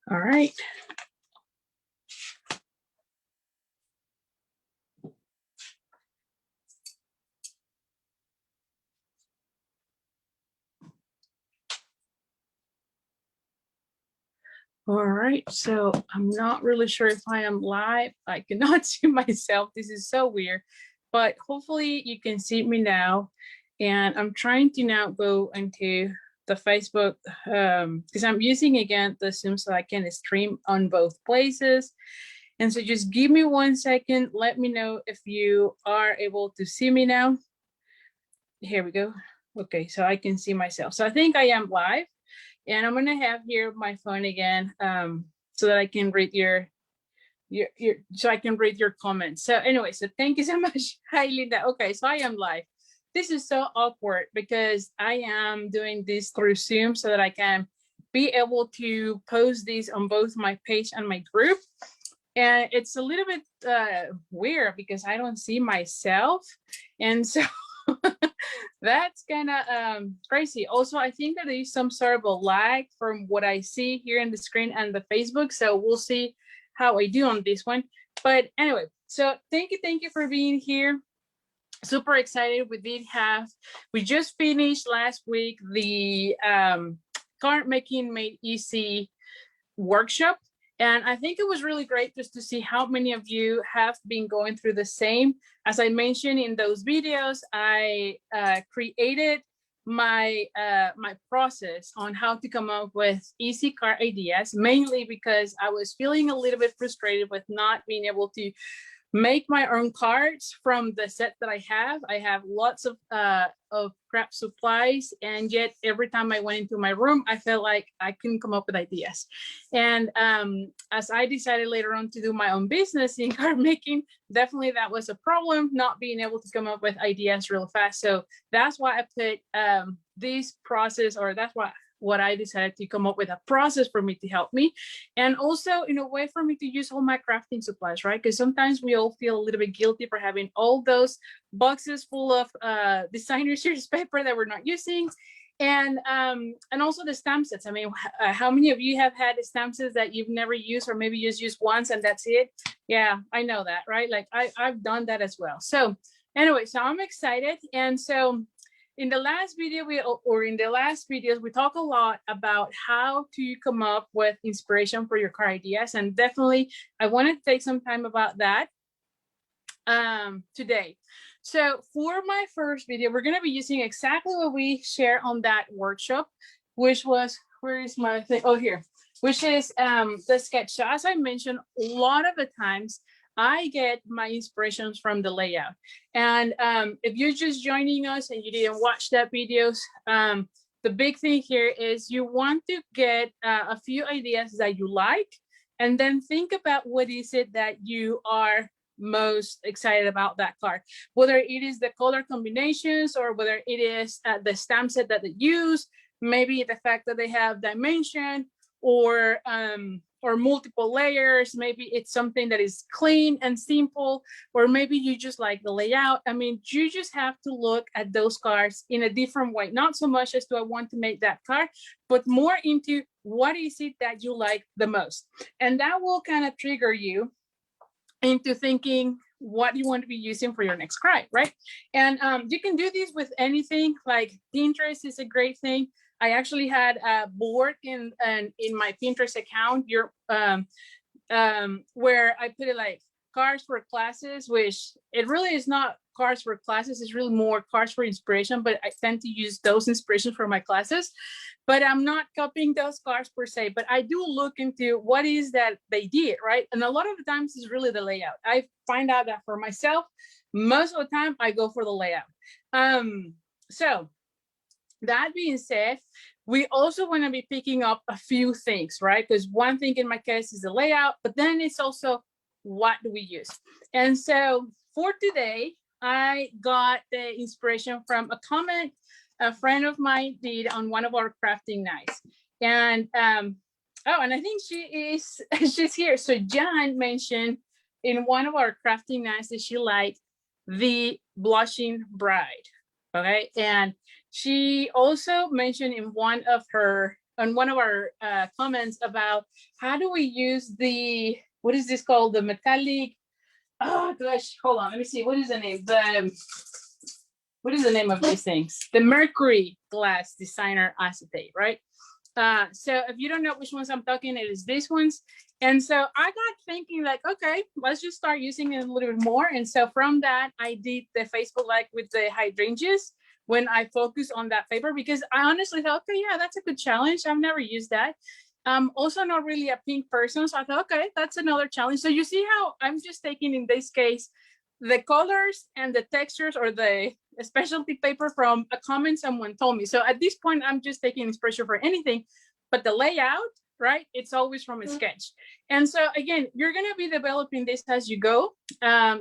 All right. All right, so I'm not really sure if I am live. I cannot see myself. This is so weird, but hopefully you can see me now. And I'm trying to now go into the Facebook because I'm using again the Zoom so I can stream on both places. And so just give me 1 second. Let me know if you are able to see me now. Here we go. Okay, so I can see myself. So I think I am live. And I'm gonna have here my phone again so that I can read your so I can read your comments. So anyway, so thank you so much. Hi, Linda. Okay, so I am live. This is so awkward because I am doing this through Zoom so that I can be able to post these on both my page and my group. And it's a little bit weird because I don't see myself. And so that's kind of crazy. Also, I think that there is some sort of a lag from what I see here in the screen and the Facebook. So we'll see how I do on this one. But anyway, so thank you for being here. Super excited. We just finished last week the card making made easy workshop. And I think it was really great just to see how many of you have been going through the same. As I mentioned in those videos, I created my my process on how to come up with easy card ideas, mainly because I was feeling a little bit frustrated with not being able to make my own cards from the set that I have. I have lots of craft supplies, and yet every time I went into my room, I felt like I couldn't come up with ideas. And as I decided later on to do my own business in card making, definitely that was a problem, not being able to come up with ideas real fast. So that's why I put this process, or that's why what I decided to come up with a process for me to help me. And also in a way for me to use all my crafting supplies, right? Because sometimes we all feel a little bit guilty for having all those boxes full of designer series paper that we're not using. And also the stamp sets. I mean, how many of you have had stamp sets that you've never used, or maybe just used once and that's it? Yeah, I know that, right? Like I've done that as well. So anyway, so I'm excited. And so in the last video, in the last videos, we talk a lot about how to come up with inspiration for your card ideas. And definitely, I want to take some time about that today. So for my first video, we're going to be using exactly what we share on that workshop, which was, where is my thing? Oh, here, which is the sketch. So as I mentioned, a lot of the times, I get my inspirations from the layout. And if you're just joining us and you didn't watch that videos, the big thing here is you want to get a few ideas that you like, and then think about what is it that you are most excited about that card, whether it is the color combinations or whether it is the stamp set that they use, maybe the fact that they have dimension or multiple layers. Maybe it's something that is clean and simple, or maybe you just like the layout. I mean, you just have to look at those cards in a different way, not so much as do I want to make that card, but more into what is it that you like the most. And that will kind of trigger you into thinking what you want to be using for your next card, right? And you can do this with anything. Like Pinterest is a great thing. I actually had a board in my Pinterest account where I put it like cards for classes, which it really is not cards for classes. It's really more cards for inspiration, but I tend to use those inspirations for my classes. But I'm not copying those cards per se, but I do look into what is that they did, right? And a lot of the times it's really the layout. I find out that for myself, most of the time I go for the layout. So that being said, we also want to be picking up a few things, right? Because one thing in my case is the layout, but then it's also what do we use? And so for today, I got the inspiration from a comment a friend of mine did on one of our crafting nights. And oh, and I think she's here. So Jan mentioned in one of our crafting nights that she liked the Blushing Bride. Okay. And she also mentioned in one of her on one of our comments about how do we use the, what is this called? The metallic, oh gosh, hold on, let me see, what is the name? What is the name of these things? The mercury glass designer acetate, right? So if you don't know which ones I'm talking, it is these ones. And so I got thinking like, okay, let's just start using it a little bit more. And so from that, I did the Facebook Live with the hydrangeas when I focused on that paper, because I honestly thought, okay, yeah, that's a good challenge. I've never used that. Also not really a pink person. So I thought, okay, that's another challenge. So you see how I'm just taking, in this case, the colors and the textures or the specialty paper from a comment someone told me. So at this point, I'm just taking inspiration for anything, but the layout, right? It's always from a sketch. And so again, you're going to be developing this as you go,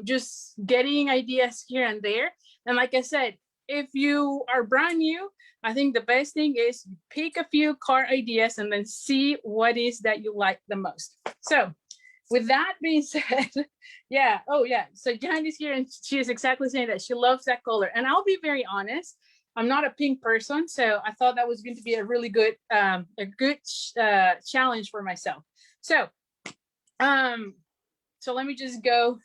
just getting ideas here and there. And like I said, if you are brand new, I think the best thing is pick a few card ideas and then see what is that you like the most. So with that being said, yeah, oh yeah, so Jan is here and she is exactly saying that she loves that color. And I'll be very honest, I'm not a pink person, so I thought that was going to be a really good, challenge for myself. So let me just go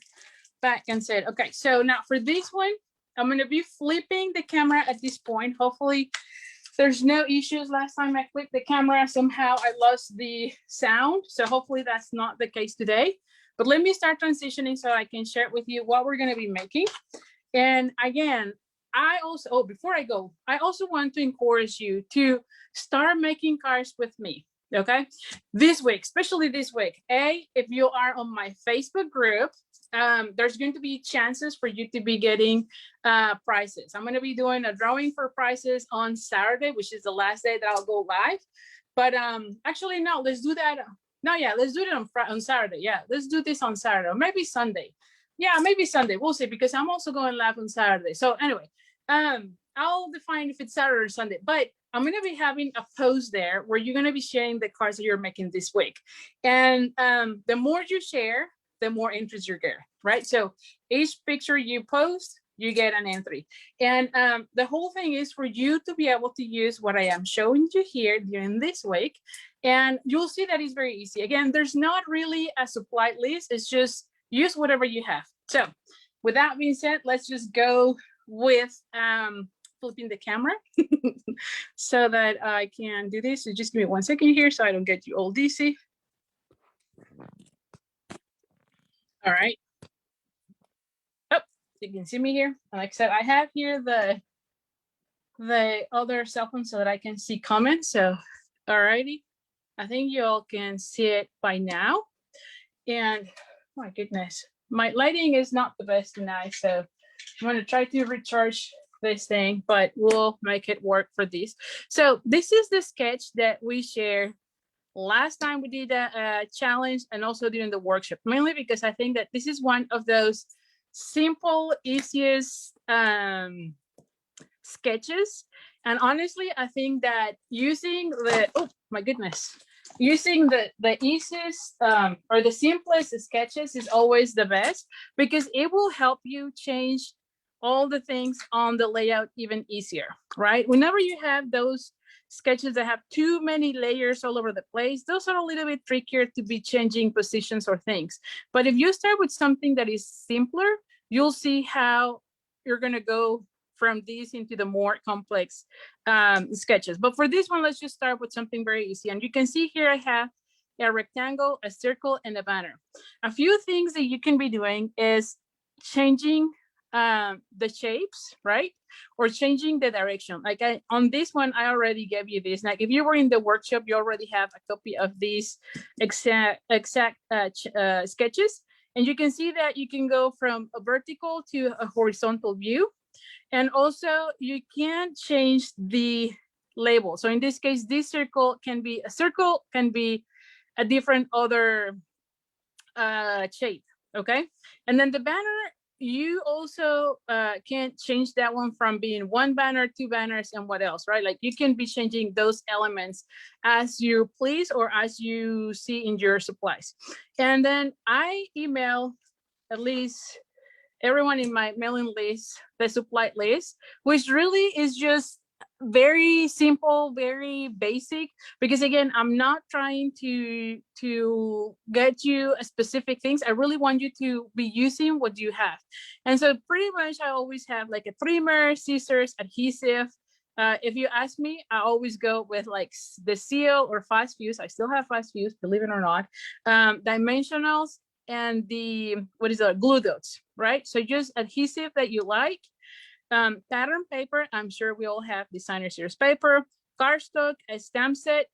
back and say, okay, so now for this one, I'm going to be flipping the camera at this point. Hopefully there's no issues. Last time I flipped the camera, somehow I lost the sound. So hopefully that's not the case today. But let me start transitioning so I can share with you what we're going to be making. And again, I also, before I go, I also want to encourage you to start making cards with me. Okay, this week, especially this week. If you are on my Facebook group, there's going to be chances for you to be getting prizes. I'm going to be doing a drawing for prizes on Saturday, which is the last day that I'll go live. But actually, no, let's do that. No, yeah, let's do it on Saturday. Yeah, let's do this on Saturday, or maybe Sunday. Yeah, maybe Sunday. We'll see, because I'm also going live on Saturday. So anyway, I'll define if it's Saturday or Sunday. But I'm going to be having a post there where you're going to be sharing the cards that you're making this week. And the more you share, the more entries you get, right? So each picture you post, you get an entry. And the whole thing is for you to be able to use what I am showing you here during this week. And you'll see that it's very easy. Again, there's not really a supply list. It's just use whatever you have. So with that being said, let's just go with flipping the camera so that I can do this. So just give me 1 second here so I don't get you all dizzy. All right. Oh, you can see me here. Like I said, I have here the other cell phone so that I can see comments. So, all righty. I think you all can see it by now. And my goodness, my lighting is not the best tonight. So I'm going to try to recharge this thing, but we'll make it work for this. So this is the sketch that we shared last time we did a challenge, and also during the workshop, mainly because I think that this is one of those simple, easiest sketches. And honestly, I think that using the, oh my goodness, using the easiest or the simplest sketches is always the best, because it will help you change all the things on the layout even easier, right? Whenever you have those sketches that have too many layers all over the place, those are a little bit trickier to be changing positions or things. But if you start with something that is simpler, you'll see how you're going to go from these into the more complex sketches. But for this one, let's just start with something very easy. And you can see here I have a rectangle, a circle, and a banner. A few things that you can be doing is changing the shapes, right? Or changing the direction. Like on this one, I already gave you this. Like if you were in the workshop, you already have a copy of these exact sketches. And you can see that you can go from a vertical to a horizontal view. And also you can change the label. So in this case, this circle can be a different other shape, okay? And then the banner, you also can change that one from being one banner, two banners, and what else, right? Like you can be changing those elements as you please or as you see in your supplies. And then I email at least everyone in my mailing list, the supply list, which really is just very simple, very basic, because again, I'm not trying to get you a specific things. I really want you to be using what you have. And so pretty much I always have like a trimmer, scissors, adhesive. If you ask me, I always go with like the seal or fast fuse. I still have fast fuse, believe it or not. Dimensionals and the, what is it, glue dots, right? So just adhesive that you like. Pattern paper, I'm sure we all have designer series paper, cardstock, a stamp set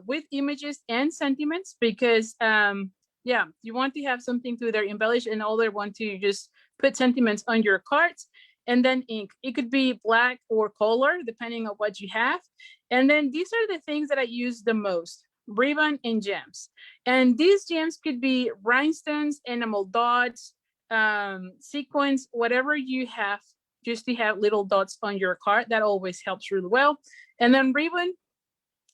with images and sentiments, because yeah, you want to have something to either embellish and other want to just put sentiments on your cards. And then ink, it could be black or color depending on what you have. And then these are the things that I use the most: ribbon and gems. And these gems could be rhinestones, enamel dots, sequins, whatever you have, just to have little dots on your card. That always helps really well. And then ribbon,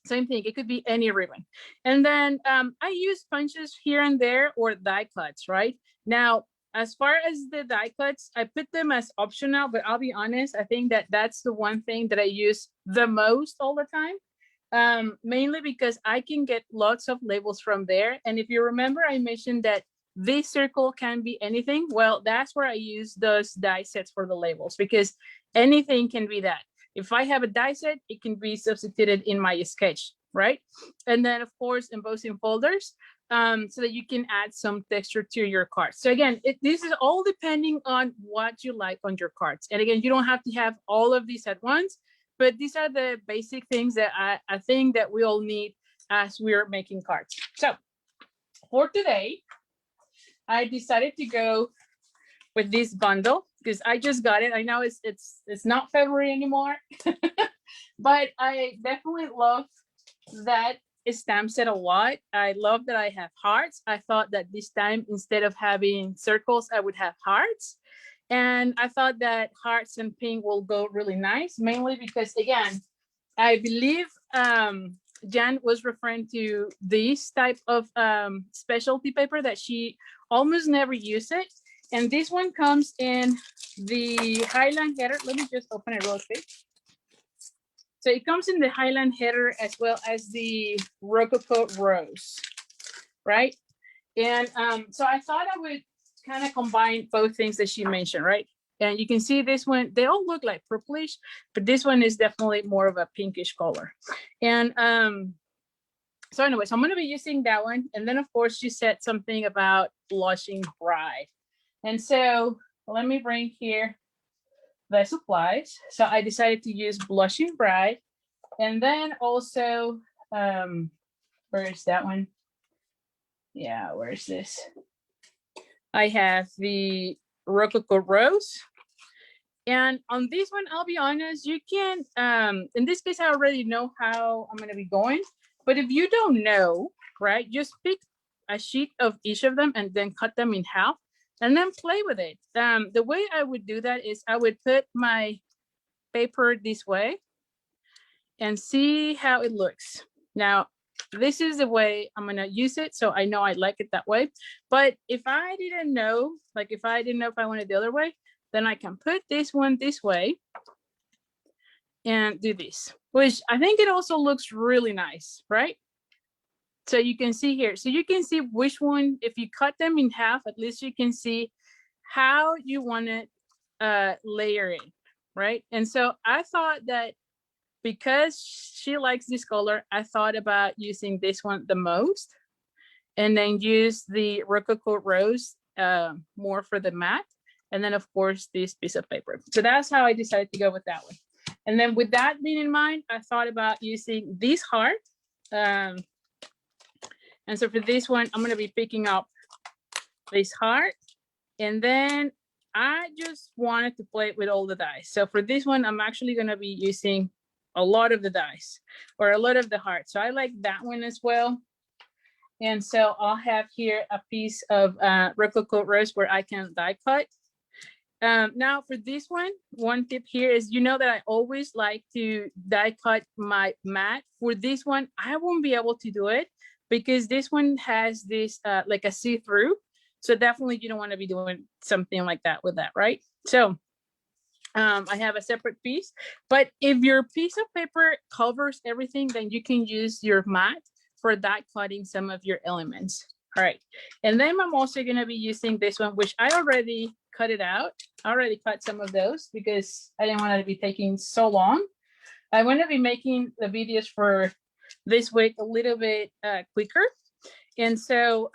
same thing, it could be any ribbon. And then I use punches here and there, or die cuts, right? Now, as far as the die cuts, I put them as optional, but I'll be honest, I think that that's the one thing that I use the most all the time, mainly because I can get lots of labels from there. And if you remember, I mentioned that this circle can be anything. Well, that's where I use those die sets for the labels, because anything can be that. If I have a die set, it can be substituted in my sketch, right? And then of course, embossing folders, so that you can add some texture to your cards. So again, this is all depending on what you like on your cards. And again, you don't have to have all of these at once, but these are the basic things that I think that we all need as we're making cards. So for today, I decided to go with this bundle because I just got it. I know it's not February anymore, but I definitely love that stamp set a lot. I love that I have hearts. I thought that this time, instead of having circles, I would have hearts. And I thought that hearts and pink will go really nice, mainly because, again, I believe Jan was referring to this type of specialty paper that she almost never uses it. And this one comes in the Highland header. Let me just open it real quick. So it comes in the Highland header as well as the Rococo Rose, right? And so I thought I would kind of combine both things that she mentioned, right? And you can see this one, they all look like purplish, but this one is definitely more of a pinkish color. And so anyway, so I'm going to be using that one. And then of course you said something about blushing bride. And so let me bring here the supplies. So I decided to use blushing bride. And then also, where is that one? Yeah, where is this? I have the Rococo Rose. And on this one, I'll be honest, you can, in this case, I already know how I'm going to be going. But if you don't know, right, just pick a sheet of each of them and then cut them in half and then play with it. The way I would do that is I would put my paper this way and see how it looks. Now, this is the way I'm gonna use it, so I know I like it that way. But if I didn't know, like if I didn't know if I wanted the other way, then I can put this one this way and do this, which I think it also looks really nice, right? So you can see here, so you can see which one, if you cut them in half, at least you can see how you want to layer it, right? And so I thought that because she likes this color, I thought about using this one the most and then use the Rococo Rose more for the matte. And then of course, this piece of paper. So that's how I decided to go with that one. And then with that being in mind, I thought about using this heart. And so for this one, I'm gonna be picking up this heart. And then I just wanted to play with all the dice. So for this one, I'm actually gonna be using a lot of the dice or a lot of the hearts. So I like that one as well. And so I'll have here a piece of Rococo Rose where I can die cut. Now for this one tip here is, you know that I always like to die cut my mat. For this one, I won't be able to do it because this one has this like a see-through. So definitely you don't want to be doing something like that with that, right? So I have a separate piece, but if your piece of paper covers everything, then you can use your mat for die cutting some of your elements. All right, and then I'm also gonna be using this one, which I already cut it out. I already cut some of those because I didn't want it to be taking so long. I want to be making the videos for this week a little bit quicker. And so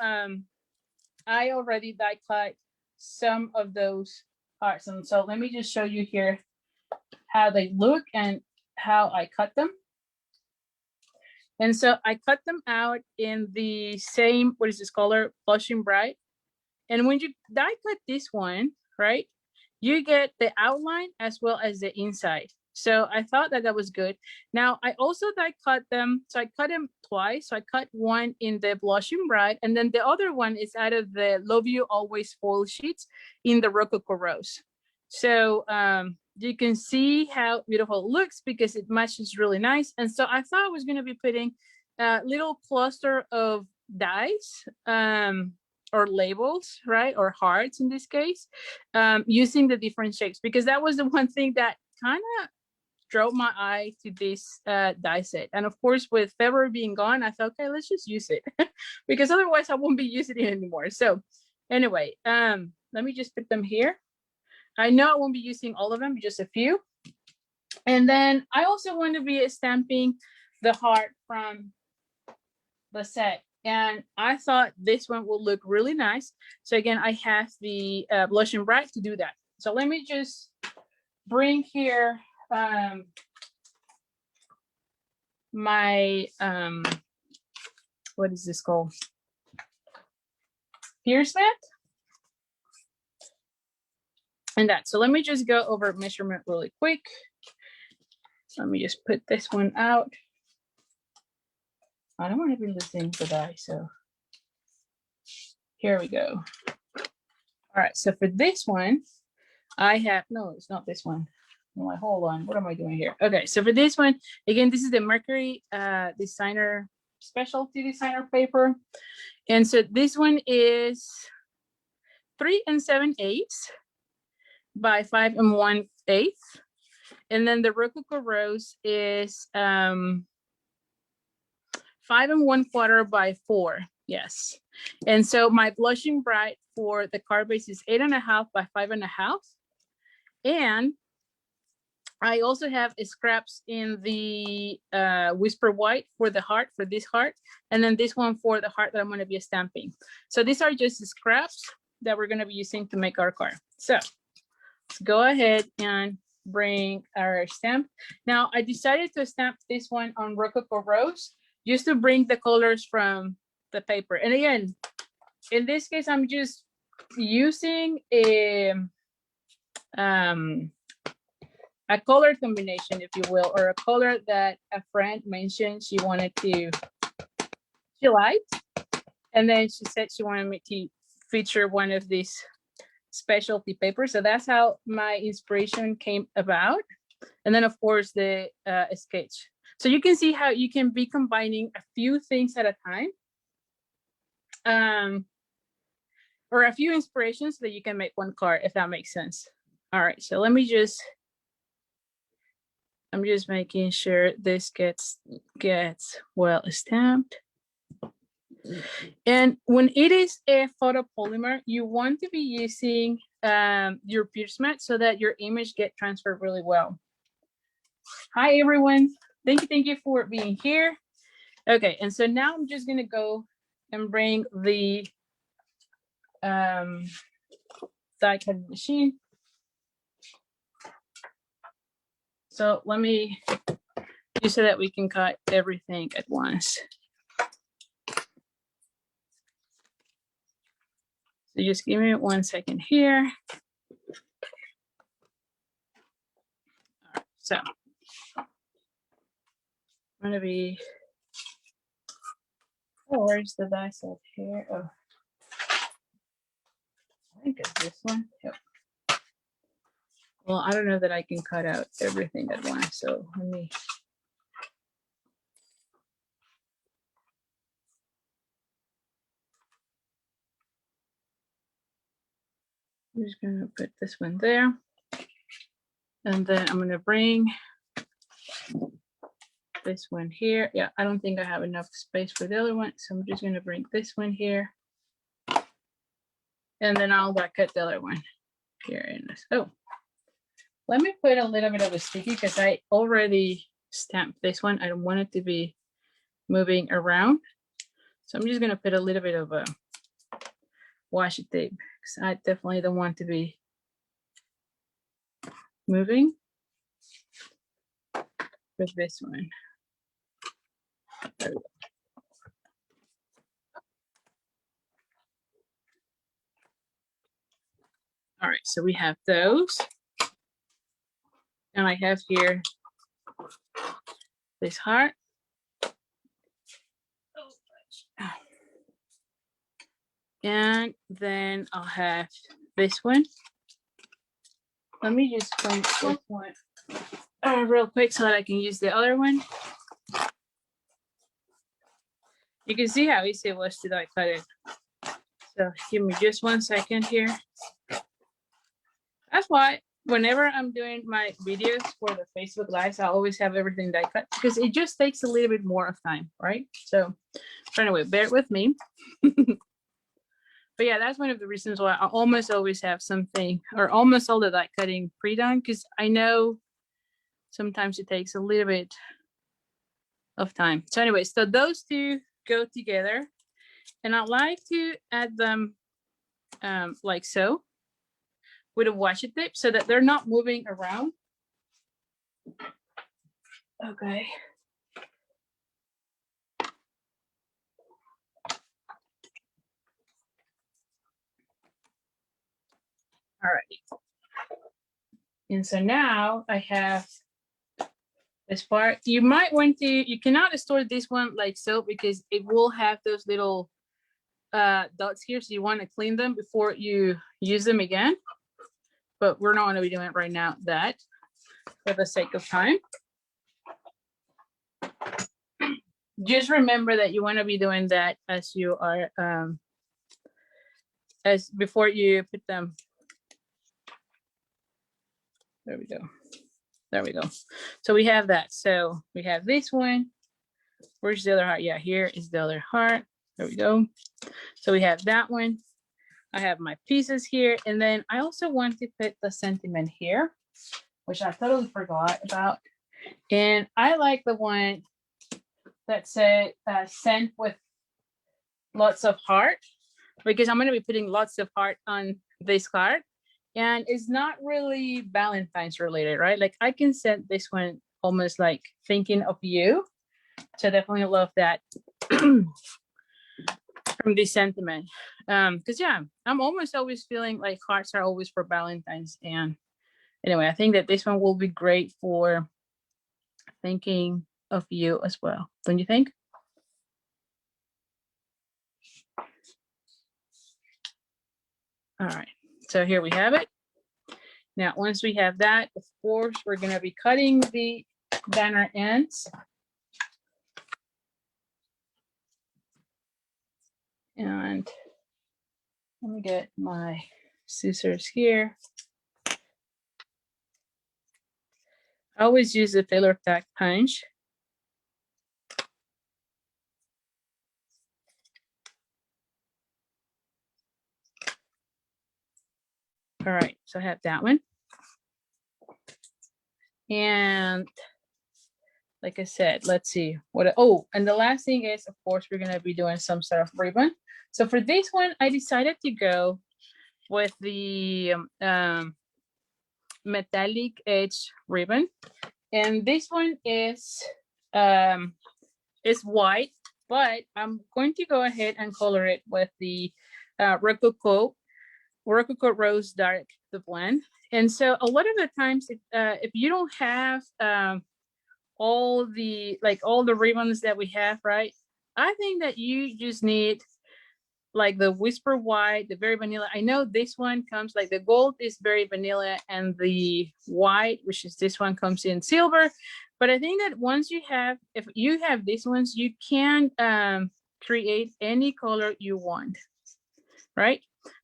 I already die cut some of those parts. And so let me just show you here how they look and how I cut them. And so I cut them out in the same, what is this color? Blushing Bright. And when you die cut this one, right, you get the outline as well as the inside. So I thought that that was good. Now I also die cut them. So I cut them twice. So I cut one in the Blushing Bright, and then the other one is out of the Love You Always foil sheets in the Rococo Rose. So you can see how beautiful it looks because it matches really nice. And so I thought I was going to be putting a little cluster of dies or labels, right? Or hearts in this case, using the different shapes, because that was the one thing that kind of drove my eye to this die set. And of course, with February being gone, I thought, okay, let's just use it because otherwise I won't be using it anymore. So anyway, let me just put them here. I know I won't be using all of them, just a few. And then I also want to be stamping the heart from the set. And I thought this one will look really nice. So again, I have the Blushing Bright to do that. So let me just bring here my, what is this called? Pierce mat. And that. So let me just go over measurement really quick. Let me just put this one out. I don't want to be losing the die, so here we go. All right, so for this one, I have, no, it's not this one. I'm like, hold on, what am I doing here? Okay, so for this one, again, this is the Mercury designer, specialty designer paper. And so this one is 3 7/8 by 5 1/8. And then the Rococo Rose is 5 1/4 by 4. Yes. And so my Blushing Bright for the card base is 8.5 by 5.5. And I also have scraps in the Whisper White for the heart, for this heart. And then this one for the heart that I'm going to be stamping. So these are just scraps that we're going to be using to make our card. So let's go ahead and bring our stamp. Now I decided to stamp this one on Rococo Rose just to bring the colors from the paper. And again, in this case, I'm just using a color combination, if you will, or a color that a friend mentioned she wanted to, she liked. And then she said she wanted me to feature one of these specialty papers. So that's how my inspiration came about. And then of course the sketch. So you can see how you can be combining a few things at a time. Or a few inspirations so that you can make one card, if that makes sense. All right, so let me just, I'm just making sure this gets well stamped. And when it is a photopolymer, you want to be using your pierce mat so that your image get transferred really well. Hi everyone, thank you for being here. Okay, and so now I'm just gonna go and bring the die cutting machine. So let me do so that we can cut everything at once. So just give me 1 second here. All right, so I'm gonna be, oh, where's the die set here? Oh, I think it's this one. Yep. Well, I don't know that I can cut out everything at once, so let me. I'm just gonna put this one there. And then I'm gonna bring this one here. Yeah, I don't think I have enough space for the other one, so I'm just gonna bring this one here. And then I'll cut the other one here in this. Oh, let me put a little bit of a sticky because I already stamped this one. I don't want it to be moving around. So I'm just gonna put a little bit of a washi tape because I definitely don't want to be moving with this one. There we go. All right, so we have those. And I have here this heart. And then I'll have this one. Let me just bring this one real quick so that I can use the other one. You can see how easy it was to cut it. So give me just 1 second here. That's why whenever I'm doing my videos for the Facebook Lives, I always have everything die cut because it just takes a little bit more of time, right? So anyway, bear with me. But yeah, that's one of the reasons why I almost always have something or almost all the die cutting pre-done because I know sometimes it takes a little bit of time. So anyway, so those two go together and I like to add them like so with a washi tape so that they're not moving around. Okay. All right. And so now I have this part. You might want to, you cannot store this one like so because it will have those little dots here. So you want to clean them before you use them again. But we're not going to be doing it right now, that for the sake of time. Just remember that you want to be doing that as you are, as before you put them. There we go. There we go. So we have that. So we have this one. Where's the other heart? Yeah, here is the other heart. There we go. So we have that one. I have my pieces here. And then I also want to put the sentiment here, which I totally forgot about. And I like the one that said sent with lots of heart, because I'm going to be putting lots of heart on this card. And it's not really Valentine's related, right? Like I can send this one almost like thinking of you. So definitely love that from this sentiment. Because yeah, I'm almost always feeling like hearts are always for Valentine's. And anyway, I think that this one will be great for thinking of you as well. Don't you think? All right, so here we have it. Now, once we have that, of course, we're going to be cutting the banner ends. And let me get my scissors here. I always use the tailor tack punch. All right, so I have that one. And like I said, let's see what, oh, and the last thing is, of course, we're gonna be doing some sort of ribbon. So for this one, I decided to go with the metallic edge ribbon. And this one is white, but I'm going to go ahead and color it with the Rococo Rose Dark, the blend. And so a lot of the times, if you don't have all the ribbons that we have, right? I think that you just need like the Whisper White, the very vanilla. I know this one comes like the gold is very vanilla and the white, which is this one, comes in silver. But I think that once you have, if you have these ones, you can create any color you want, right?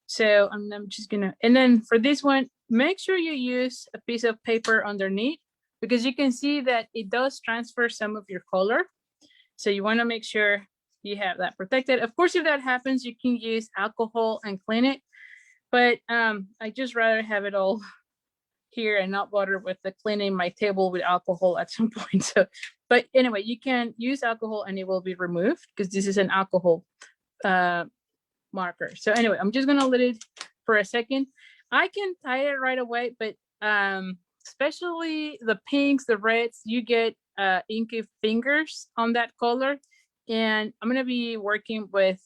So I'm just gonna, and then for this one, make sure you use a piece of paper underneath because you can see that it does transfer some of your color. So you want to make sure you have that protected. Of course, if that happens, you can use alcohol and clean it. But I just rather have it all here and not bother with the cleaning my table with alcohol at some point. So, but anyway, you can use alcohol and it will be removed because this is an alcohol marker. So anyway, I'm just gonna let it for a second. I can tie it right away, but especially the pinks, the reds, you get inky fingers on that color. And I'm gonna be working with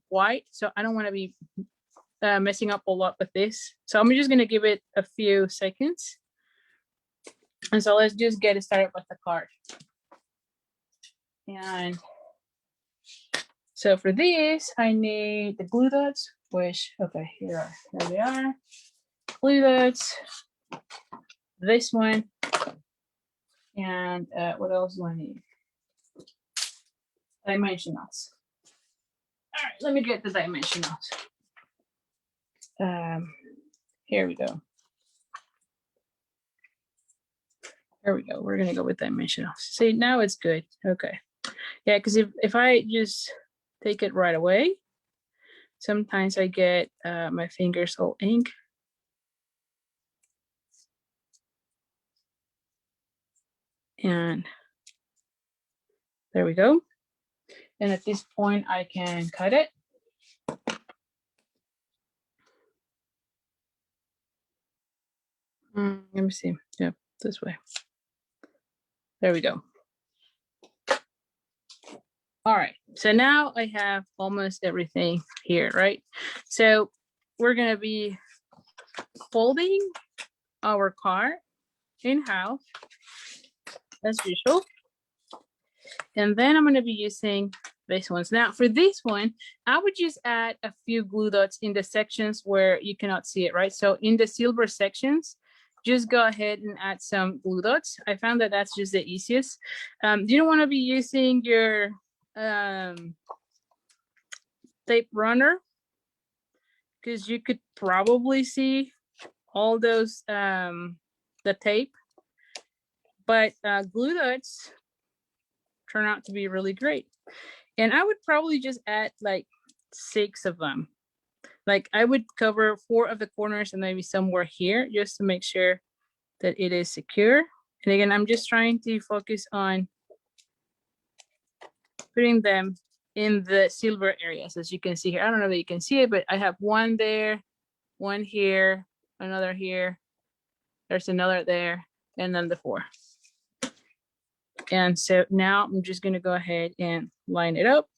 white, so I don't wanna be messing up a lot with this. So I'm just gonna give it a few seconds. And so let's just get started with the card. And so for this, I need the glue dots, which, okay, here they are. Glue dots, this one, and what else do I need? Dimensionals. All right, let me get the dimensionals. Here we go. There we go. We're gonna go with dimensionals. See, now it's good. Okay. Yeah, because if I just take it right away, sometimes I get my fingers all ink. And there we go. And at this point, I can cut it. Let me see. Yeah, this way. There we go. All right, so now I have almost everything here, right? So we're gonna be folding our card in half as usual. And then I'm gonna be using these ones. Now for this one, I would just add a few glue dots in the sections where you cannot see it, right? So in the silver sections, just go ahead and add some glue dots. I found that that's just the easiest. You don't wanna be using your tape runner because you could probably see all those the tape, but glue dots turn out to be really great. And I would probably just add like 6 of them. Like I would cover 4 of the corners and maybe somewhere here just to make sure that it is secure. And again, I'm just trying to focus on putting them in the silver areas, as you can see here. I don't know if you can see it, but I have 1 there, 1 here, another here, there's another there, and then the 4. And so now I'm just gonna go ahead and line it up.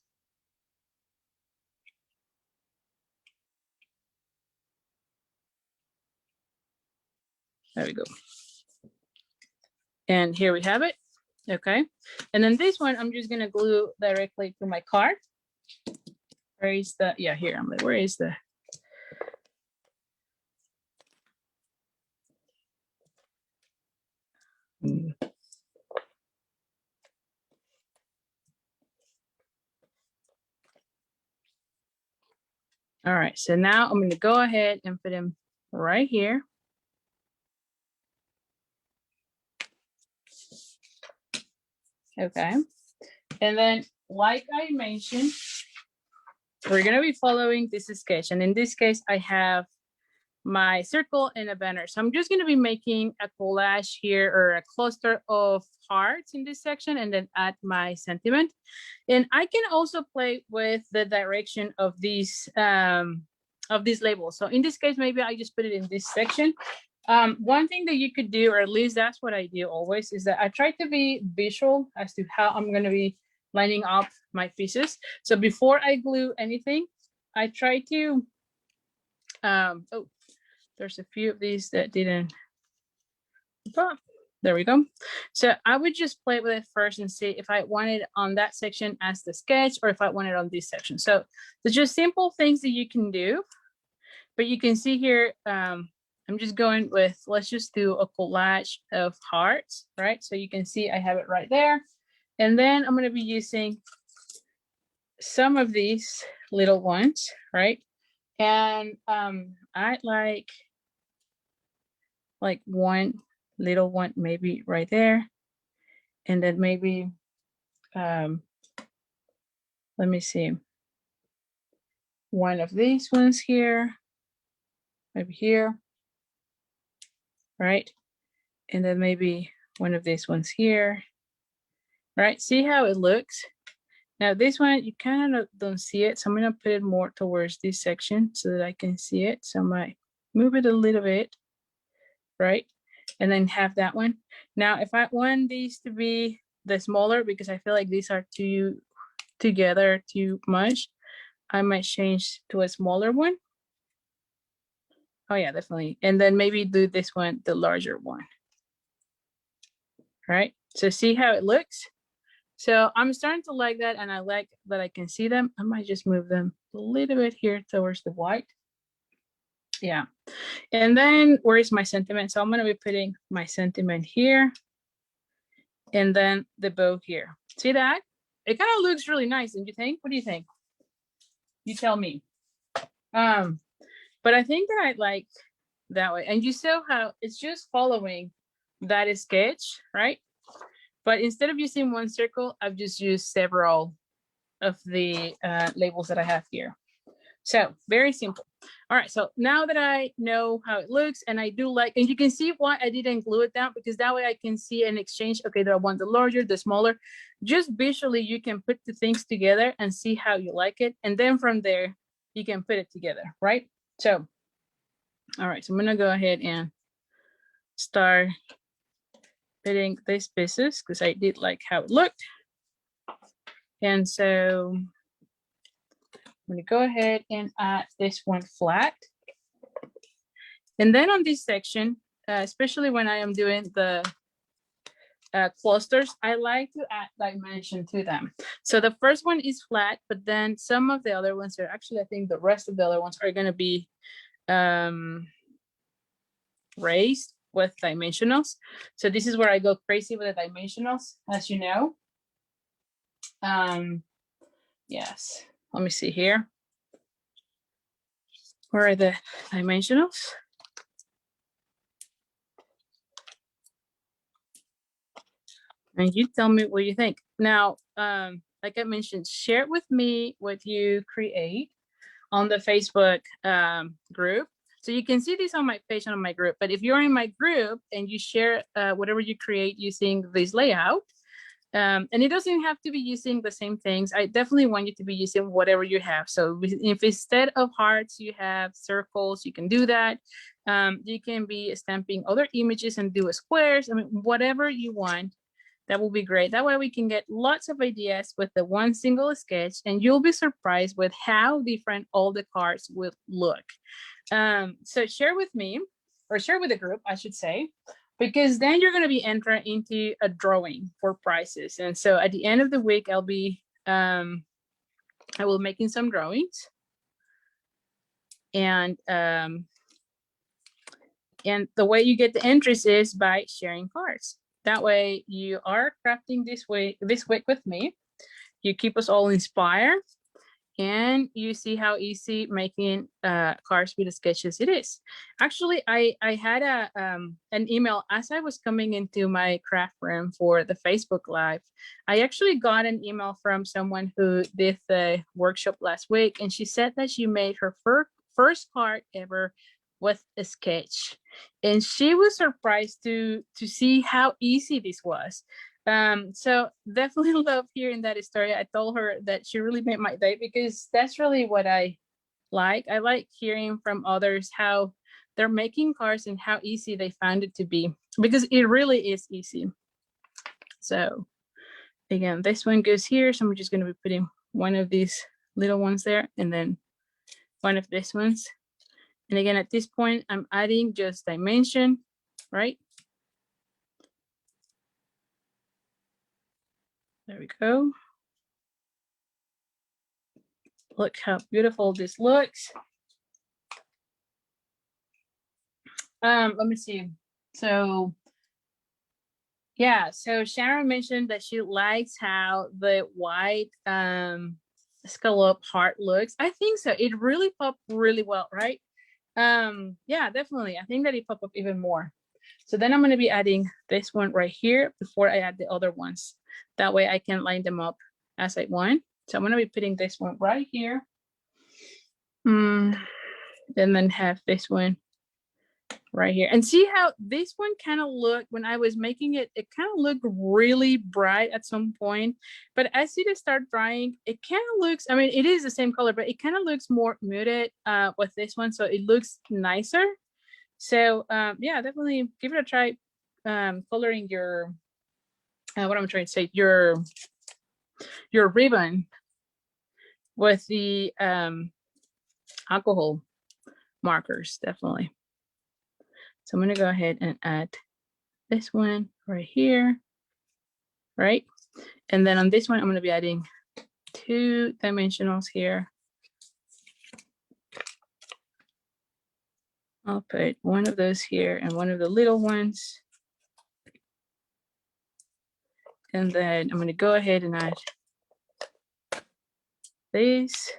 There we go. And here we have it. Okay. And then this one, I'm just gonna glue directly to my card. Where is the, yeah, here, I'm like, where is the, all right, so now I'm gonna go ahead and put him right here. Okay, and then like I mentioned, we're gonna be following this sketch. And in this case, I have my circle and a banner. So I'm just gonna be making a collage here or a cluster of hearts in this section and then add my sentiment. And I can also play with the direction of these labels. So in this case, maybe I just put it in this section. One thing that you could do, or at least that's what I do always, is that I try to be visual as to how I'm gonna be lining up my pieces. So before I glue anything, I try to, oh, there's a few of these that didn't pop. There we go. So I would just play with it first and see if I want it on that section as the sketch or if I want it on this section. So there's just simple things that you can do, but you can see here, I'm just going with, let's just do a collage of hearts, right? So you can see I have it right there. And then I'm gonna be using some of these little ones, right? And I like like one little one maybe right there. And then maybe, let me see, one of these ones here, maybe here, right? And then maybe one of these ones here, right? See how it looks? Now this one, you kind of don't see it. So I'm gonna put it more towards this section so that I can see it. So I might move it a little bit, right? And then have that one. Now, if I want these to be the smaller, because I feel like these are too together too much, I might change to a smaller one. Oh yeah, definitely. And then maybe do this one, the larger one. All right, so see how it looks? So I'm starting to like that, and I like that I can see them. I might just move them a little bit here towards the white. Yeah, and then where is my sentiment? So I'm gonna be putting my sentiment here, and then the bow here. See that? It kind of looks really nice, don't you think? What do you think? You tell me. But I think that I like that way. And you saw how it's just following that sketch, right? But instead of using one circle, I've just used several of the labels that I have here. So very simple. All right, so now that I know how it looks, and I do like, and you can see why I didn't glue it down, because that way I can see an exchange. Okay, do I want the larger, the smaller? Just visually, you can put the things together and see how you like it. And then from there, you can put it together, right? So, all right, so I'm gonna go ahead and start fitting these pieces because I did like how it looked. And so I'm gonna go ahead and add this one flat. And then on this section, especially when I am doing the clusters, I like to add dimension to them. So the first one is flat, but then some of the other ones are actually, I think the rest of the other ones are gonna be raised with dimensionals. So this is where I go crazy with the dimensionals, as you know. Yes, let me see here. Where are the dimensionals? And you tell me what you think. Now, like I mentioned, share with me what you create on the Facebook group. So you can see this on my page and on my group, but if you're in my group and you share whatever you create using this layout, and it doesn't have to be using the same things. I definitely want you to be using whatever you have. So if instead of hearts, you have circles, you can do that. You can be stamping other images and do squares. I mean, whatever you want, that will be great. That way we can get lots of ideas with the one single sketch, and you'll be surprised with how different all the cards will look. So share with me, or share with the group, I should say, because then you're going to be entering into a drawing for prizes. And so at the end of the week, I'll be, I will making some drawings. And the way you get the entries is by sharing cards. That way you are crafting this week with me. You keep us all inspired, and you see how easy making cards with the sketches it is. Actually, I had an email as I was coming into my craft room for the Facebook Live. I actually got an email from someone who did the workshop last week, and she said that she made her first card ever with a sketch, and she was surprised to see how easy this was. So definitely love hearing that story. I told her that she really made my day, because that's really what I like. I like hearing from others how they're making cards and how easy they found it to be, because it really is easy. So again, this one goes here. So I'm just going to be putting one of these little ones there, and then one of these ones. And again, at this point, I'm adding just dimension, right? There we go. Look how beautiful this looks. Let me see. So yeah, so Sharon mentioned that she likes how the white scallop heart looks. I think so. It really popped really well, right? Yeah, definitely. I think that it popped up even more. So then I'm going to be adding this one right here before I add the other ones. That way I can line them up as I want. So I'm going to be putting this one right here. And then have this one right here. And see how this one kind of looked when I was making it, it kind of looked really bright at some point. But as it start drying, it kind of looks, I mean, it is the same color, but it kind of looks more muted with this one. So it looks nicer. So yeah, definitely give it a try coloring your, what I'm trying to say, your ribbon with the alcohol markers, definitely. So I'm going to go ahead and add this one right here, right? And then on this one, I'm going to be adding 2 dimensionals here. I'll put one of those here and one of the little ones. And then I'm going to go ahead and add these.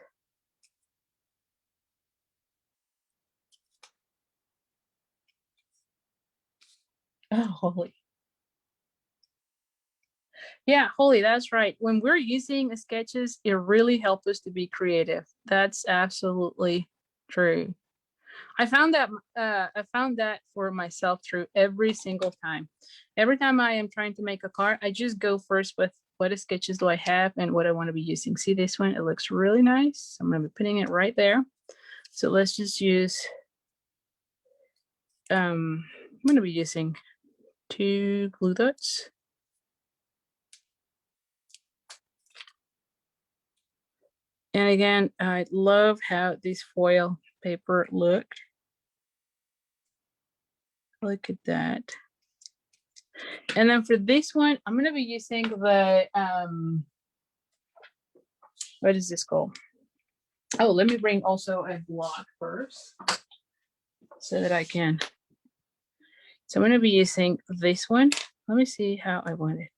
Oh, holy. Yeah, holy, that's right. When we're using sketches, it really helps us to be creative. That's absolutely true. I found that for myself through every single time. Every time I am trying to make a card, I just go first with what sketches do I have and what I want to be using. See this one? It looks really nice. I'm going to be putting it right there. So let's just use, I'm going to be using 2 glue dots. And again, I love how this foil paper look. Look at that. And then for this one, I'm going to be using the, what is this called? Oh, let me bring also a block first so that I can. So I'm going to be using this one. Let me see how I want it.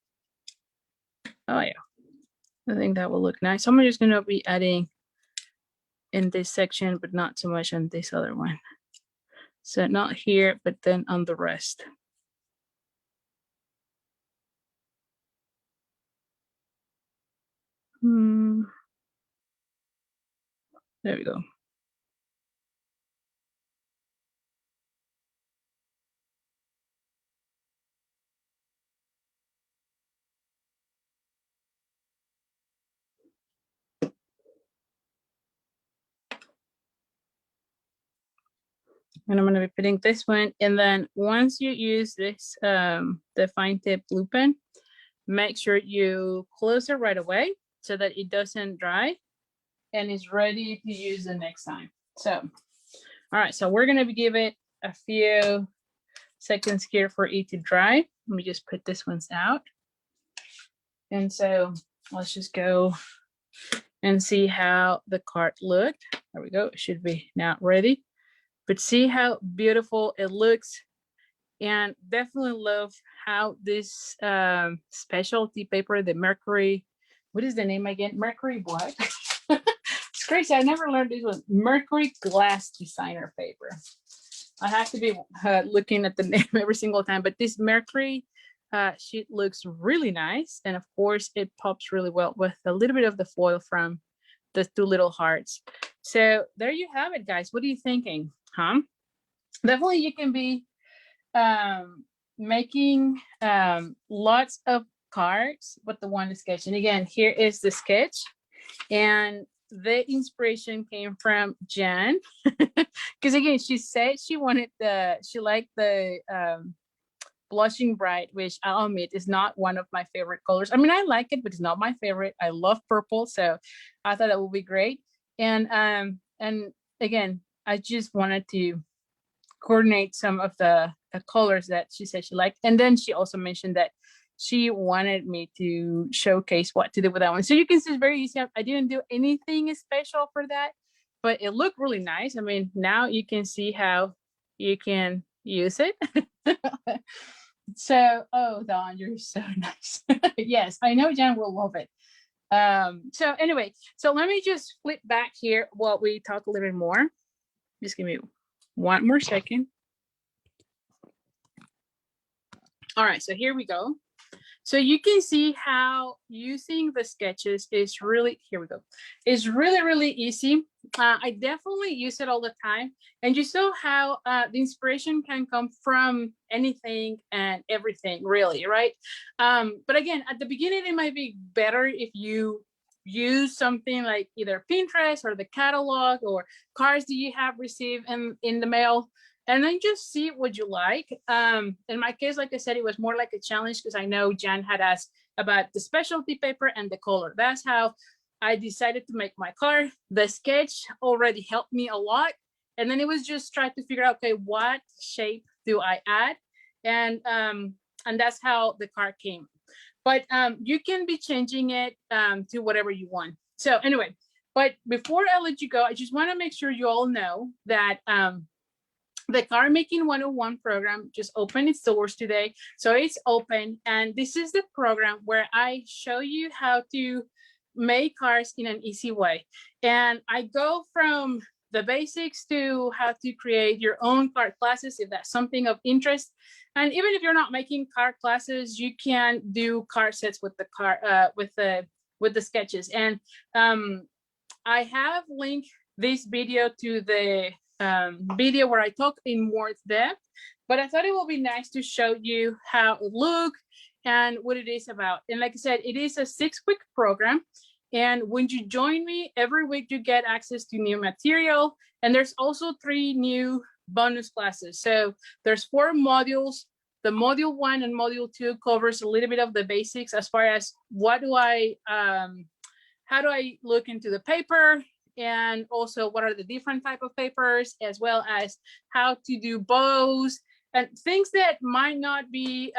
Oh, yeah. I think that will look nice. So I'm just going to be adding in this section, but not so much on this other one. So not here, but then on the rest. There we go. And I'm going to be putting this one. And then once you use this, the fine tip glue pen, make sure you close it right away so that it doesn't dry and is ready to use the next time. So, all right, so we're going to give it a few seconds here for it to dry. Let me just put this ones out. And so let's just go and see how the card looked. There we go. It should be now ready. But see how beautiful it looks. And definitely love how this specialty paper, the Mercury, what is the name again? Mercury what? It's crazy. I never learned this was Mercury glass designer paper. I have to be looking at the name every single time, but this Mercury sheet looks really nice. And of course it pops really well with a little bit of the foil from the 2 little hearts. So there you have it, guys. What are you thinking? Huh? Definitely you can be making lots of cards with the one sketch. And again, here is the sketch. And the inspiration came from Jen. Because again, she said she liked the blushing bright, which I'll admit is not one of my favorite colors. I mean, I like it, but it's not my favorite. I love purple, so I thought that would be great. And again, I just wanted to coordinate some of the colors that she said she liked. And then she also mentioned that she wanted me to showcase what to do with that one. So you can see it's very easy. I didn't do anything special for that, but it looked really nice. I mean, now you can see how you can use it. So, oh, Dawn, you're so nice. Yes, I know Jen will love it. So anyway, so let me just flip back here while we talk a little bit more. Just give me one more second. All right, so here we go. So you can see how using the sketches is really, here we go, is really, really easy. I definitely use it all the time. And you saw how the inspiration can come from anything and everything, really, right? But again, at the beginning, it might be better if you use something like either Pinterest or the catalog or cards that you have received in the mail, and then just see what you like. In my case, like I said, it was more like a challenge because I know Jan had asked about the specialty paper and the color. That's how I decided to make my card. The sketch already helped me a lot. And then it was just trying to figure out, okay, what shape do I add? And that's how the card came. But you can be changing it to whatever you want. So anyway, but before I let you go, I just want to make sure you all know that the Card Making 101 program just opened its doors today. So it's open, and this is the program where I show you how to make cards in an easy way. And I go from the basics to how to create your own card classes if that's something of interest. And even if you're not making card classes, you can do card sets with the card with the sketches. And I have linked this video to the video where I talk in more depth, but I thought it would be nice to show you how it looks and what it is about. And like I said, it is a 6-week program. And when you join me, every week you get access to new material. And there's also 3 new bonus classes. So there's 4 modules. The module 1 and module 2 covers a little bit of the basics as far as how do I look into the paper, and also what are the different type of papers, as well as how to do bows and things that might not be,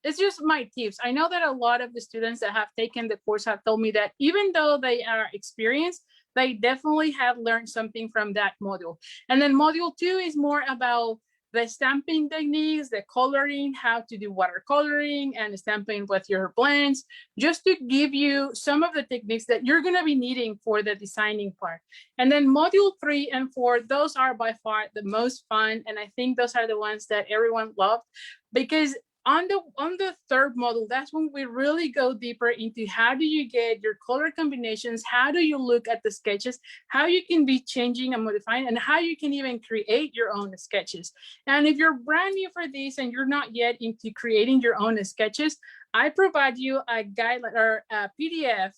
it's just my tips. I know that a lot of the students that have taken the course have told me that even though they are experienced, they definitely have learned something from that module. And then module 2 is more about the stamping techniques, the coloring, how to do watercoloring and stamping with your blends, just to give you some of the techniques that you're going to be needing for the designing part. And then module 3 and 4, those are by far the most fun. And I think those are the ones that everyone loved, because on the 3rd module, that's when we really go deeper into how do you get your color combinations, how do you look at the sketches, how you can be changing and modifying, and how you can even create your own sketches. And if you're brand new for this and you're not yet into creating your own sketches, I provide you a guideline or a PDF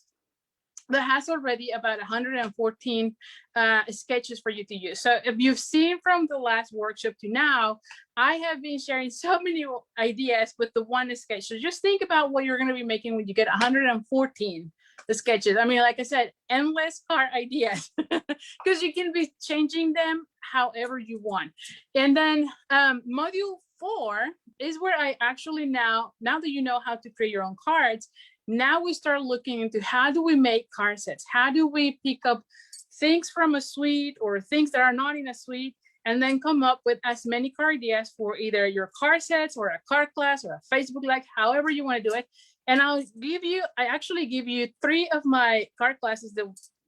that has already about 114 sketches for you to use. So if you've seen from the last workshop to now, I have been sharing so many ideas with the one sketch. So just think about what you're going to be making when you get 114 sketches. I mean, like I said, endless card ideas, because you can be changing them however you want. And then module 4 is where I actually now that you know how to create your own cards, now we start looking into how do we make card sets? How do we pick up things from a suite or things that are not in a suite, and then come up with as many card ideas for either your card sets or a card class or a Facebook Live, however you want to do it. And I actually give you 3 of my card classes,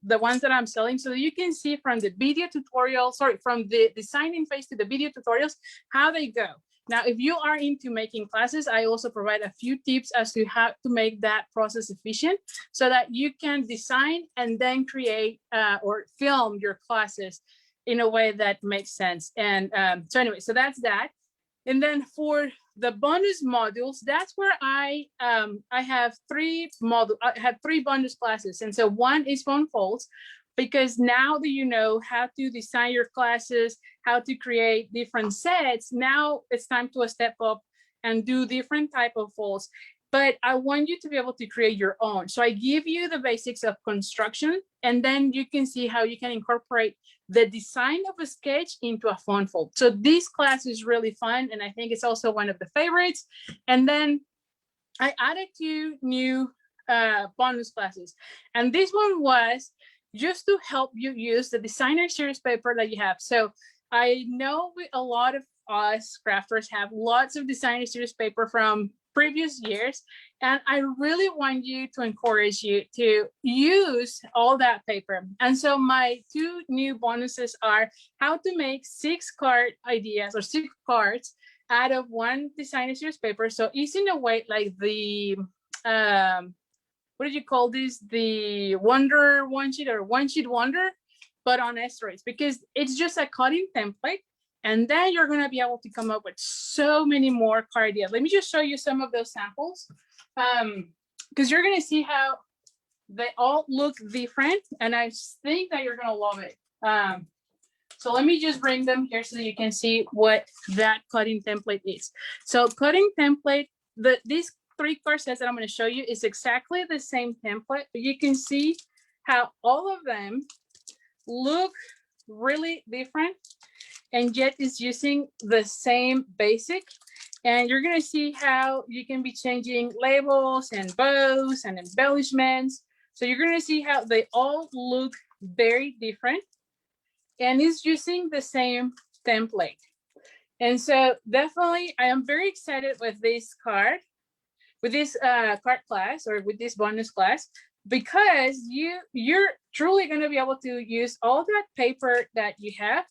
the ones that I'm selling, so that you can see from the video tutorial, from the designing phase to the video tutorials, how they go. Now, if you are into making classes, I also provide a few tips as to how to make that process efficient so that you can design and then create or film your classes in a way that makes sense. And so anyway, so that's that. And then for the bonus modules, that's where I have 3 bonus classes. And so one is phone folds, because now that you know how to design your classes, how to create different sets, now it's time to step up and do different type of folds. But I want you to be able to create your own. So I give you the basics of construction, and then you can see how you can incorporate the design of a sketch into a phone fold. So this class is really fun, and I think it's also one of the favorites. And then I added 2 new bonus classes. And this one was just to help you use the designer series paper that you have. So I know a lot of us crafters have lots of designer series paper from previous years, and I really want you to encourage you to use all that paper. And so my 2 new bonuses are how to make 6 card ideas or 6 cards out of one designer series paper. So it's in a way like the, what did you call this? The Wonder One Sheet or One Sheet Wonder, but on steroids, because it's just a cutting template. And then you're going to be able to come up with so many more card ideas. Let me just show you some of those samples, because you're going to see how they all look different. And I think that you're going to love it. So let me just bring them here so you can see what that cutting template is. So cutting template, these 3 card sets that I'm going to show you is exactly the same template, but you can see how all of them look really different, and yet it's using the same basic. And you're going to see how you can be changing labels and bows and embellishments. So you're going to see how they all look very different, and it's using the same template. And so definitely I am very excited with this card, with this card class, or with this bonus class, because you're truly going to be able to use all that paper that you have,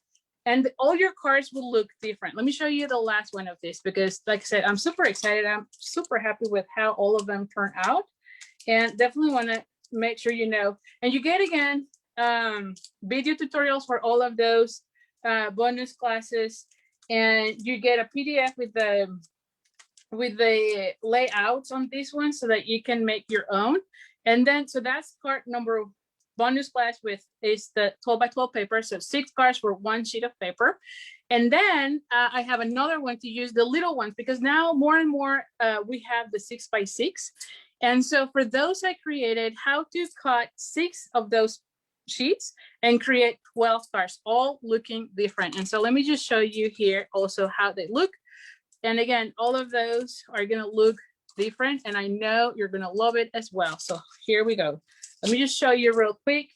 and all your cards will look different. Let me show you the last one of this, because like I said, I'm super excited. I'm super happy with how all of them turn out, and definitely want to make sure you know. And you get, again, video tutorials for all of those bonus classes, and you get a PDF with the layouts on this one so that you can make your own. And then, so that's card number bonus class with is the 12 by 12 paper. So 6 cards for 1 sheet of paper. And then I have another one to use the little ones, because now more and more we have the 6 by 6. And so for those, I created how to cut 6 of those sheets and create 12 cards, all looking different. And so let me just show you here also how they look. And again, all of those are going to look different, and I know you're going to love it as well. So here we go. Let me just show you real quick.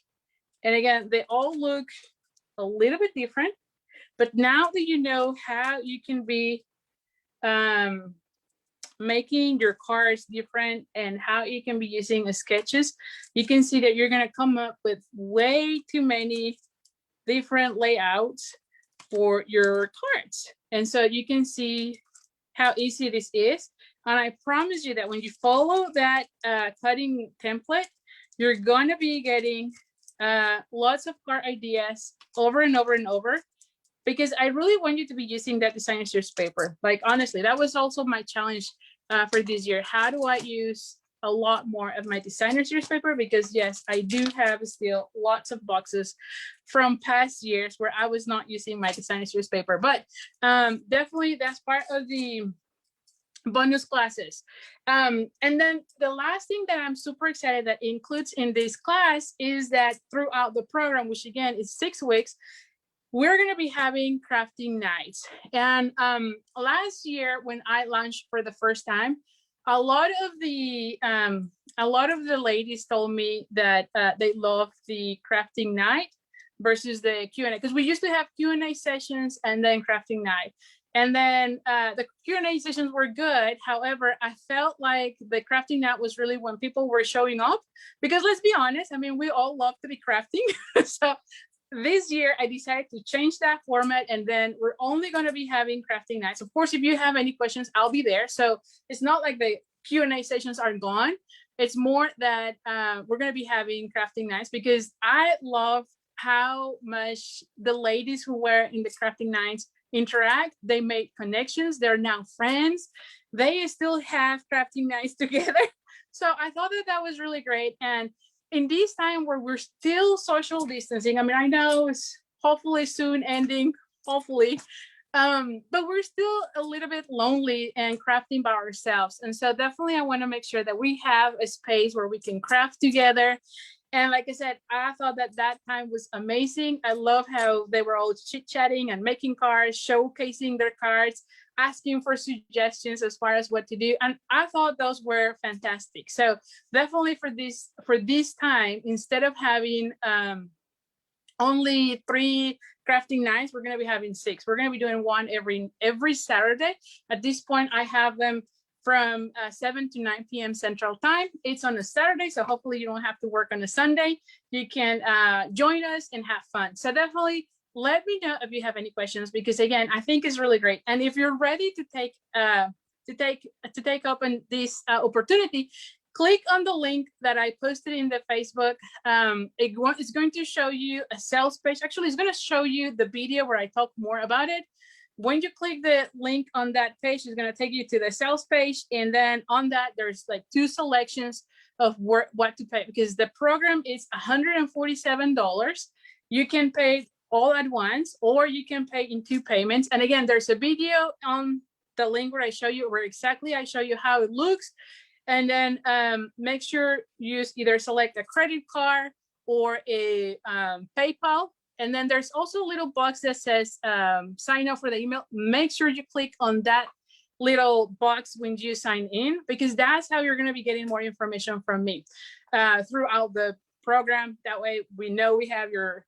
And again, they all look a little bit different, but now that you know how you can be making your cards different and how you can be using sketches, you can see that you're going to come up with way too many different layouts for your cards. And so you can see how easy this is. And I promise you that when you follow that cutting template, you're going to be getting lots of card ideas over and over and over, because I really want you to be using that designer series paper. Like, honestly, that was also my challenge for this year. How do I use a lot more of my designer series paper? Because yes, I do have still lots of boxes from past years where I was not using my designer series paper, but definitely that's part of the bonus classes. And then the last thing that I'm super excited that includes in this class is that throughout the program, which again is 6 weeks, we're going to be having crafting nights. And last year when I launched for the first time, a lot of the ladies told me that they love the crafting night versus the Q&A, because we used to have Q&A sessions and then crafting night. And then the Q&A sessions were good. However, I felt like the crafting night was really when people were showing up, because let's be honest, I mean, we all love to be crafting. So this year I decided to change that format, and then we're only going to be having crafting nights. Of course, if you have any questions, I'll be there. So it's not like the Q&A sessions are gone. It's more that we're going to be having crafting nights, because I love how much the ladies who were in the crafting nights interact. They make connections. They're now friends. They still have crafting nights together. So I thought that that was really great. And in this time where we're still social distancing, I mean, I know it's hopefully soon ending, hopefully, but we're still a little bit lonely and crafting by ourselves. And so definitely I want to make sure that we have a space where we can craft together. And like I said, I thought that that time was amazing. I love how they were all chit-chatting and making cards, showcasing their cards, asking for suggestions as far as what to do. And I thought those were fantastic. So definitely for this time, instead of having only 3 crafting nights, we're going to be having 6. We're going to be doing one every Saturday. At this point, I have them from 7 to 9 p.m. Central Time. It's on a Saturday, so hopefully you don't have to work on a Sunday. You can join us and have fun. So definitely let me know if you have any questions, because again, I think it's really great. And if you're ready to take up on this opportunity, click on the link that I posted in the Facebook. It's going to show you a sales page. Actually, it's going to show you the video where I talk more about it. When you click the link on that page, it's going to take you to the sales page. And then on that, there's like 2 selections of what to pay, because the program is $147. You can pay all at once, or you can pay in 2 payments. And again, there's a video on the link where I show you I show you how it looks. And then make sure you either select a credit card or a PayPal. And then there's also a little box that says sign up for the email. Make sure you click on that little box when you sign in, because that's how you're going to be getting more information from me throughout the program. That way we know we have your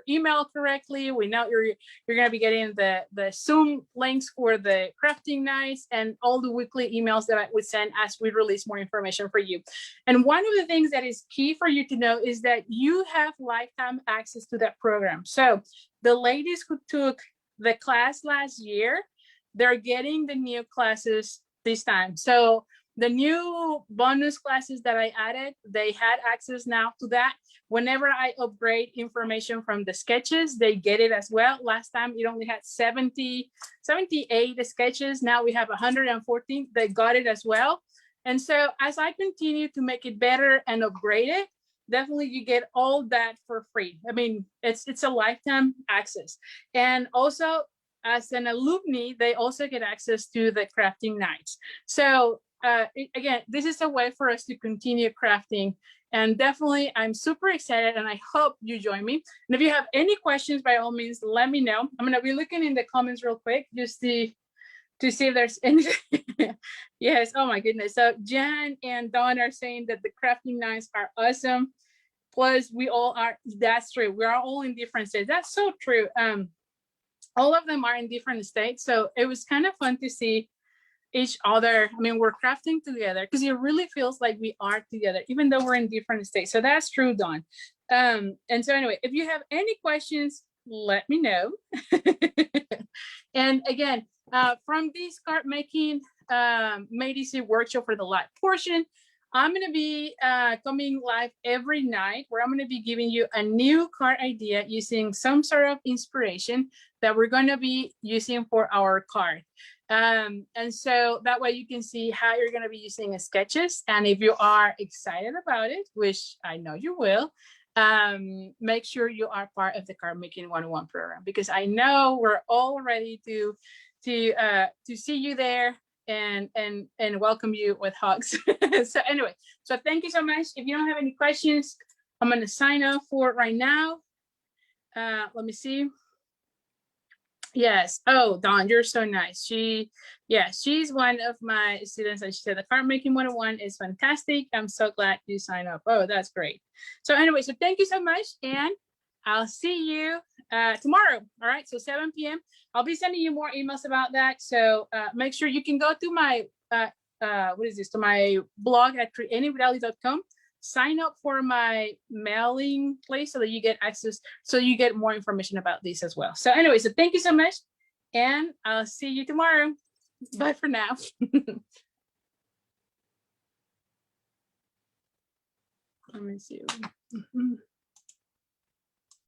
email correctly. We know you're going to be getting the Zoom links for the crafting nights and all the weekly emails that I would send as we release more information for you. And one of the things that is key for you to know is that you have lifetime access to that program. So the ladies who took the class last year, they're getting the new classes this time. So the new bonus classes that I added, they had access now to that. Whenever I upgrade information from the sketches, they get it as well. Last time it only had 78 sketches. Now we have 114. They got it as well. And so as I continue to make it better and upgrade it, definitely you get all that for free. I mean, it's a lifetime access. And also as an alumni, they also get access to the crafting nights. So again, this is a way for us to continue crafting. And definitely, I'm super excited, and I hope you join me. And if you have any questions, by all means, let me know. I'm going to be looking in the comments real quick just to see if there's anything. Yes, oh my goodness. So Jan and Dawn are saying that the crafting nights are awesome. Plus, we all are. That's true. We are all in different states. That's so true. All of them are in different states. So it was kind of fun to see each other. I mean, we're crafting together because it really feels like we are together, even though we're in different states. So that's true, Dawn. And so anyway, if you have any questions, let me know. And again, from this card making Made Easy workshop for the live portion, I'm going to be coming live every night where I'm going to be giving you a new card idea using some sort of inspiration that we're going to be using for our card. And so that way you can see how you're going to be using sketches. And if you are excited about it, which I know you will, make sure you are part of the Card Making 101 program, because I know we're all ready to see you there and welcome you with hugs. So anyway, so thank you so much. If you don't have any questions, I'm going to sign off for right now. Let me see. Yes. Oh, Dawn, you're so nice. She's one of my students, and she said the Card Making 101 is fantastic. I'm so glad you signed up. Oh, that's great. So anyway, so thank you so much, and I'll see you tomorrow. All right, so 7 p.m. I'll be sending you more emails about that. So make sure you can go to my to my blog at creativevalley.com. Sign up for my mailing list so that you get access, so you get more information about this as well. So anyway, so thank you so much, and I'll see you tomorrow. Bye for now. Let me see.